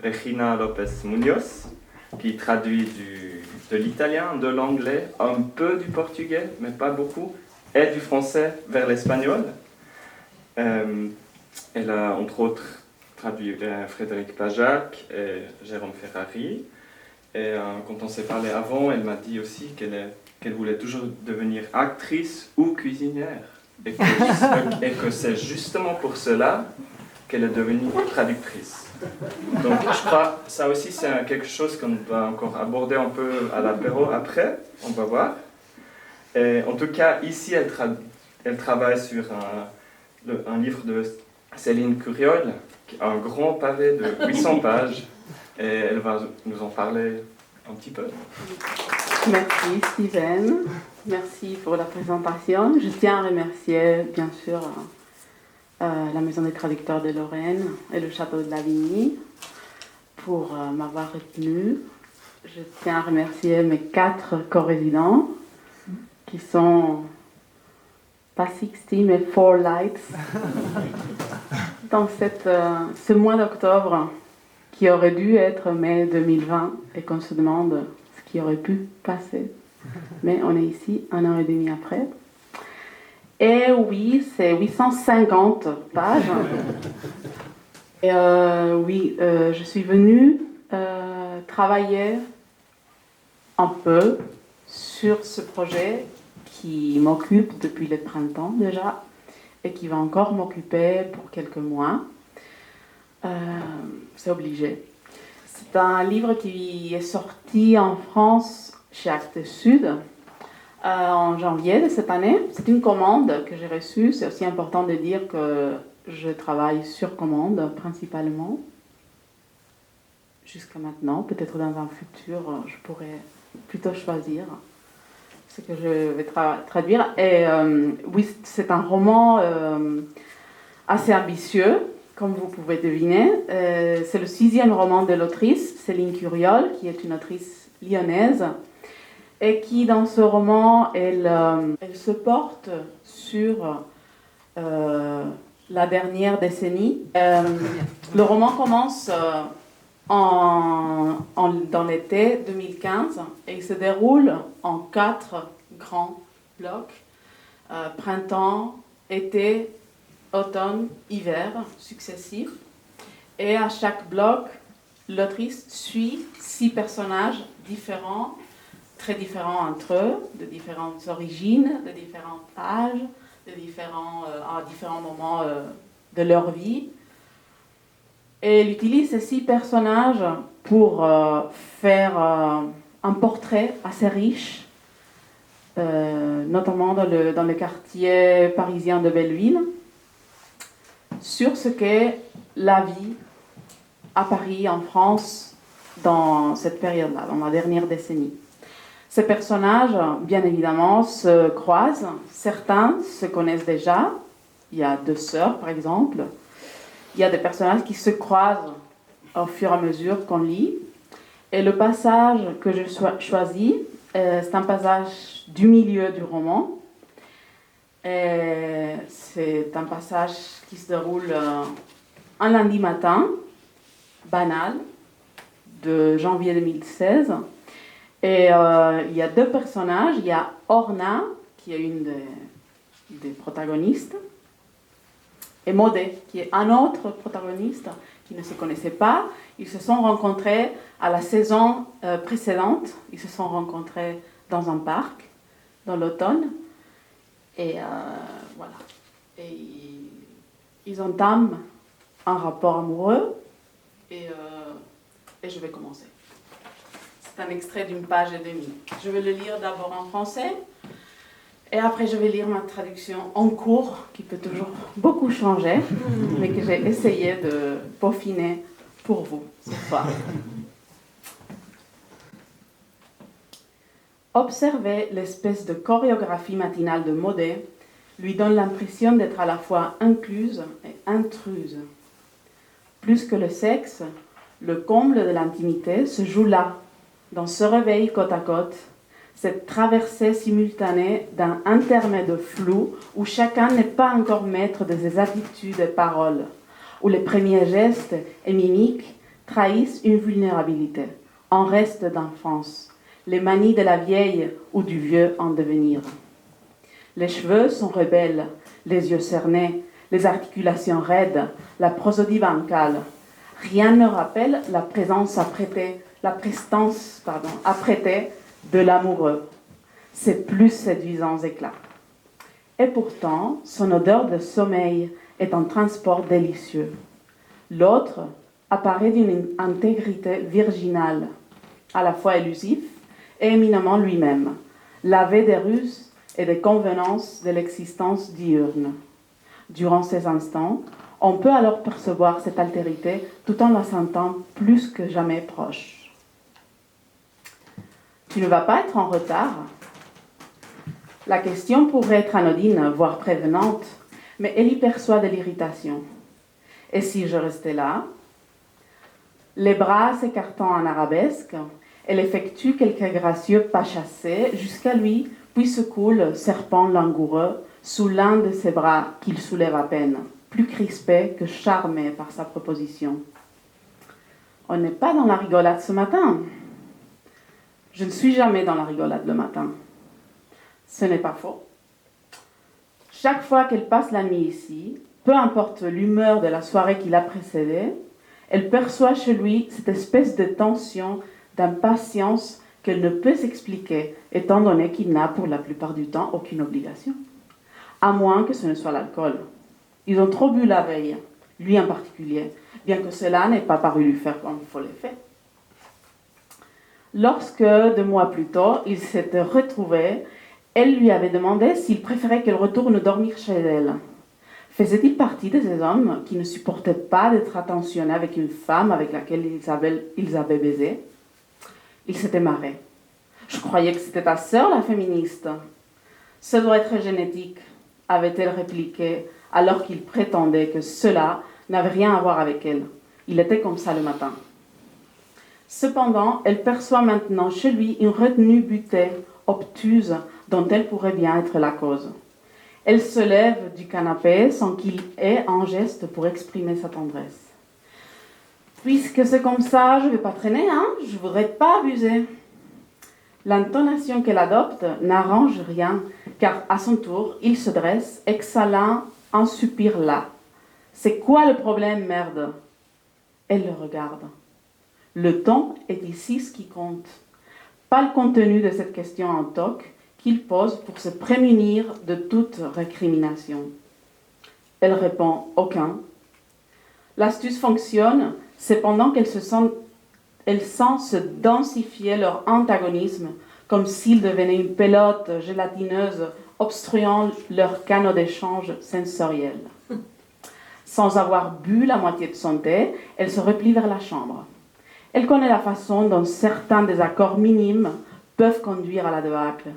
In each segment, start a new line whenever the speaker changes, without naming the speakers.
Regina Lopez Munoz, qui traduit de l'italien, de l'anglais, un peu du portugais, mais pas beaucoup, et du français vers l'espagnol. Elle a entre autres traduit Frédéric Pajac et Jérôme Ferrari. Et quand on s'est parlé avant, elle m'a dit aussi qu'elle voulait toujours devenir actrice ou cuisinière. Et que c'est justement pour cela qu'elle est devenue traductrice. Donc je crois que ça aussi c'est quelque chose qu'on va encore aborder un peu à l'apéro après, on va voir. Et en tout cas, ici, elle travaille sur un livre de Céline Curiol, un grand pavé de 800 pages, et elle va nous en parler un petit peu.
Merci Steven, merci pour la présentation. Je tiens à remercier bien sûr la Maison des traducteurs de Lorraine et le Château de Lavigny pour m'avoir retenu. Je tiens à remercier mes 4 co-résidents qui sont pas 16 mais 4 lights dans ce mois d'octobre qui aurait dû être mai 2020 et qu'on se demande ce qui aurait pu passer. Mais on est ici 1 an et demi après. Et oui, c'est 850 pages. Et je suis venue travailler un peu sur ce projet qui m'occupe depuis le printemps déjà et qui va encore m'occuper pour quelques mois. C'est obligé. C'est un livre qui est sorti en France chez Actes Sud en janvier de cette année. C'est une commande que j'ai reçue. C'est aussi important de dire que je travaille sur commande principalement. Jusqu'à maintenant, peut-être dans un futur, je pourrais plutôt choisir ce que je vais traduire. Et oui, c'est un roman assez ambitieux, comme vous pouvez deviner. C'est le 6e roman de l'autrice, Céline Curiol, qui est une autrice lyonnaise, et qui, dans ce roman, elle se porte sur la dernière décennie. Le roman commence dans l'été 2015 et il se déroule en 4 grands blocs, printemps, été, automne, hiver successifs. Et à chaque bloc, l'autrice suit 6 personnages différents, très différents entre eux, de différentes origines, de différents âges, à différents moments de leur vie. Et elle utilise ces 6 personnages pour faire un portrait assez riche, notamment dans le quartier parisien de Belleville, sur ce qu'est la vie à Paris, en France, dans cette période-là, dans la dernière décennie. Ces personnages, bien évidemment, se croisent. Certains se connaissent déjà. Il y a 2 sœurs, par exemple. Il y a des personnages qui se croisent au fur et à mesure qu'on lit. Et le passage que je choisis, c'est un passage du milieu du roman. Et c'est un passage qui se déroule un lundi matin, banal, de janvier 2016. Et il y a 2 personnages. Il y a Orna, qui est une des protagonistes, et Modé, qui est un autre protagoniste qui ne se connaissait pas. Ils se sont rencontrés à la saison précédente. Ils se sont rencontrés dans un parc, dans l'automne. Et voilà. Et ils entament un rapport amoureux. Et je vais commencer. C'est un extrait d'1 page et demie. Je vais le lire d'abord en français. Et après, je vais lire ma traduction en cours, qui peut toujours beaucoup changer, mais que j'ai essayé de peaufiner pour vous ce soir. Observer l'espèce de chorégraphie matinale de Modé lui donne l'impression d'être à la fois incluse et intruse. Plus que le sexe, le comble de l'intimité se joue là, dans ce réveil côte à côte, cette traversée simultanée d'un intermède flou où chacun n'est pas encore maître de ses attitudes et paroles, où les premiers gestes et mimiques trahissent une vulnérabilité, un reste d'enfance, les manies de la vieille ou du vieux en devenir. Les cheveux sont rebelles, les yeux cernés, les articulations raides, la prosodie bancale. Rien ne rappelle la prestance apprêtée de l'amoureux. C'est plus séduisant éclat. Et pourtant, son odeur de sommeil est un transport délicieux. L'autre apparaît d'une intégrité virginale, à la fois élusif et éminemment lui-même, lavé des ruses et des convenances de l'existence diurne. Durant ces instants, on peut alors percevoir cette altérité tout en la sentant plus que jamais proche. Tu ne vas pas être en retard? La question pourrait être anodine, voire prévenante, mais elle y perçoit de l'irritation. Et si je restais là? Les bras s'écartant en arabesque, elle effectue quelques gracieux pas chassés jusqu'à lui, puis se coule, serpent langoureux, sous l'un de ses bras qu'il soulève à peine, plus crispé que charmé par sa proposition. On n'est pas dans la rigolade ce matin. Je ne suis jamais dans la rigolade le matin. Ce n'est pas faux. Chaque fois qu'elle passe la nuit ici, peu importe l'humeur de la soirée qui l'a précédée, elle perçoit chez lui cette espèce de tension, d'impatience qu'elle ne peut s'expliquer, étant donné qu'il n'a pour la plupart du temps aucune obligation. À moins que ce ne soit l'alcool. Ils ont trop bu la veille, lui en particulier, bien que cela n'ait pas paru lui faire un faux effet. Lorsque, 2 mois plus tôt, ils s'étaient retrouvés, elle lui avait demandé s'il préférait qu'elle retourne dormir chez elle. Faisait-il partie de ces hommes qui ne supportaient pas d'être attentionnés avec une femme avec laquelle ils avaient baisé? Il s'était marré. Je croyais que c'était ta sœur, la féministe. Ça doit être génétique, avait-elle répliqué, alors qu'il prétendait que cela n'avait rien à voir avec elle. Il était comme ça le matin. Cependant, elle perçoit maintenant chez lui une retenue butée, obtuse, dont elle pourrait bien être la cause. Elle se lève du canapé sans qu'il ait un geste pour exprimer sa tendresse. Puisque c'est comme ça, je ne vais pas traîner, hein? Je ne voudrais pas abuser. L'intonation qu'elle adopte n'arrange rien, car à son tour, il se dresse, exhalant un soupir las. C'est quoi le problème, merde? Elle le regarde. Le ton est ici ce qui compte. Pas le contenu de cette question en toc qu'il pose pour se prémunir de toute récrimination. Elle répond « aucun ». L'astuce fonctionne, c'est pendant qu'elle sent se densifier leur antagonisme comme s'ils devenaient une pelote gélatineuse obstruant leur canaux d'échange sensoriel. Sans avoir bu la moitié de son thé, elle se replie vers la chambre. Elle connaît la façon dont certains désaccords minimes peuvent conduire à la débâcle.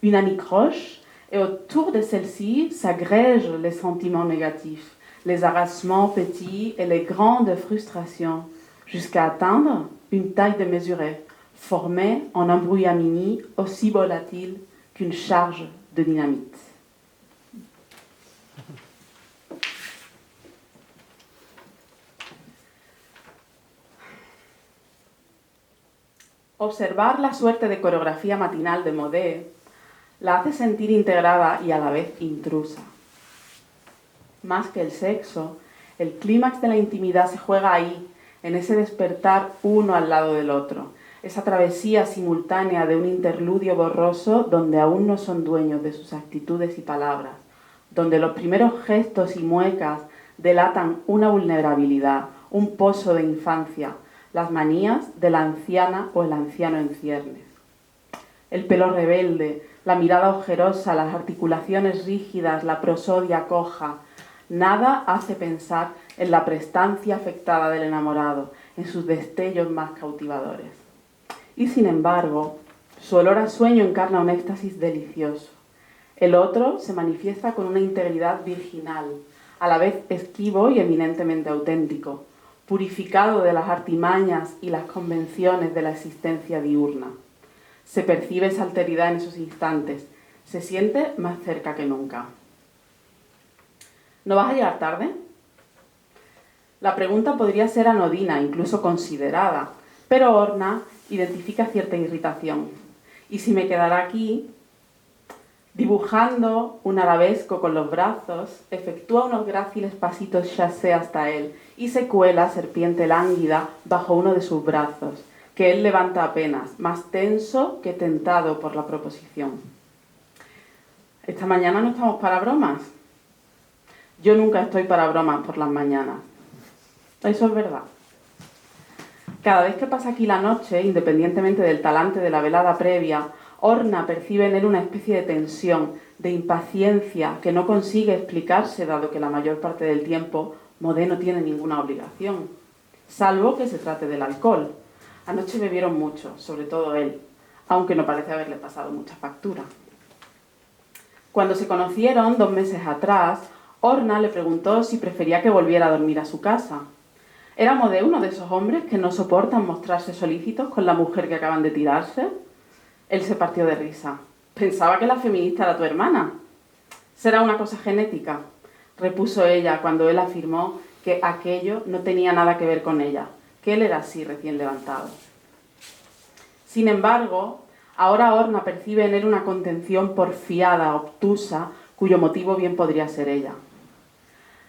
Une anicroche, et autour de celle-ci s'agrègent les sentiments négatifs, les harassements petits et les grandes frustrations, jusqu'à atteindre une taille démesurée, formée en un brouillamini aussi volatile qu'une charge de dynamite. Observar la suerte de coreografía matinal de Modé la hace sentir integrada y a la vez intrusa. Más que el sexo, el clímax de la intimidad se juega ahí, en ese despertar uno al lado del otro, esa travesía simultánea de un interludio borroso donde aún no son dueños de sus actitudes y palabras, donde los primeros gestos y muecas delatan una vulnerabilidad, un pozo de infancia, las manías de la anciana o el anciano en ciernes. El pelo rebelde, la mirada ojerosa, las articulaciones rígidas, la prosodia coja, nada hace pensar en la prestancia afectada del enamorado, en sus destellos más cautivadores. Y sin embargo, su olor a sueño encarna un éxtasis delicioso. El otro se manifiesta con una integridad virginal, a la vez esquivo y eminentemente auténtico, purificado de las artimañas y las convenciones de la existencia diurna. Se percibe esa alteridad en esos instantes, se siente más cerca que nunca. ¿No vas a llegar tarde? La pregunta podría ser anodina, incluso considerada, pero Orna identifica cierta irritación. Y si me quedara aquí, dibujando un arabesco con los brazos, efectúa unos gráciles pasitos chassé hasta él y se cuela, serpiente lánguida, bajo uno de sus brazos, que él levanta apenas, más tenso que tentado por la proposición. Esta mañana no estamos para bromas. Yo nunca estoy para bromas por las mañanas. Eso es verdad. Cada vez que pasa aquí la noche, independientemente del talante de la velada previa, Orna percibe en él una especie de tensión, de impaciencia que no consigue explicarse, dado que la mayor parte del tiempo Modé no tiene ninguna obligación, salvo que se trate del alcohol. Anoche bebieron mucho, sobre todo él, aunque no parece haberle pasado mucha factura. Cuando se conocieron 2 meses atrás, Orna le preguntó si prefería que volviera a dormir a su casa. ¿Era Modé uno de esos hombres que no soportan mostrarse solícitos con la mujer que acaban de tirarse? Él se partió de risa. Pensaba que la feminista era tu hermana. ¿Será una cosa genética?, repuso ella cuando él afirmó que aquello no tenía nada que ver con ella, que él era así recién levantado. Sin embargo, ahora Orna percibe en él una contención porfiada, obtusa, cuyo motivo bien podría ser ella.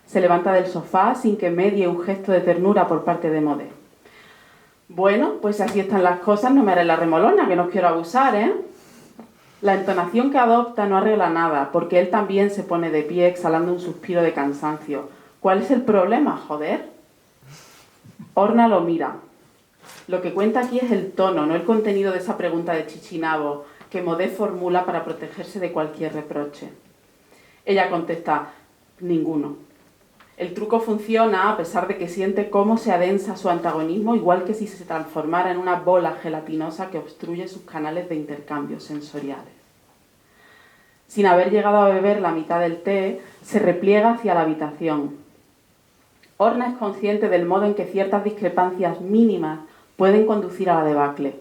Se levanta del sofá sin que medie un gesto de ternura por parte de Modé. Bueno, pues si así están las cosas, no me haré la remolona, que no os quiero abusar, ¿eh? La entonación que adopta no arregla nada, porque él también se pone de pie exhalando un suspiro de cansancio. ¿Cuál es el problema, joder? Orna lo mira. Lo que cuenta aquí es el tono, no el contenido de esa pregunta de Chichinabo que Modé formula para protegerse de cualquier reproche. Ella contesta, ninguno. El truco funciona a pesar de que siente cómo se adensa su antagonismo, igual que si se transformara en una bola gelatinosa que obstruye sus canales de intercambio sensoriales. Sin haber llegado a beber la mitad del té, se repliega hacia la habitación. Orna es consciente del modo en que ciertas discrepancias mínimas pueden conducir a la debacle.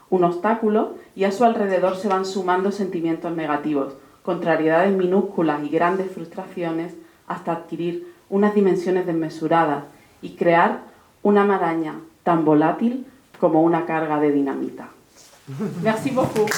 Un obstáculo y a su alrededor se van sumando sentimientos negativos, contrariedades minúsculas y grandes frustraciones hasta adquirir unas dimensiones desmesuradas y crear una maraña tan volátil como una carga de dinamita. Merci beaucoup.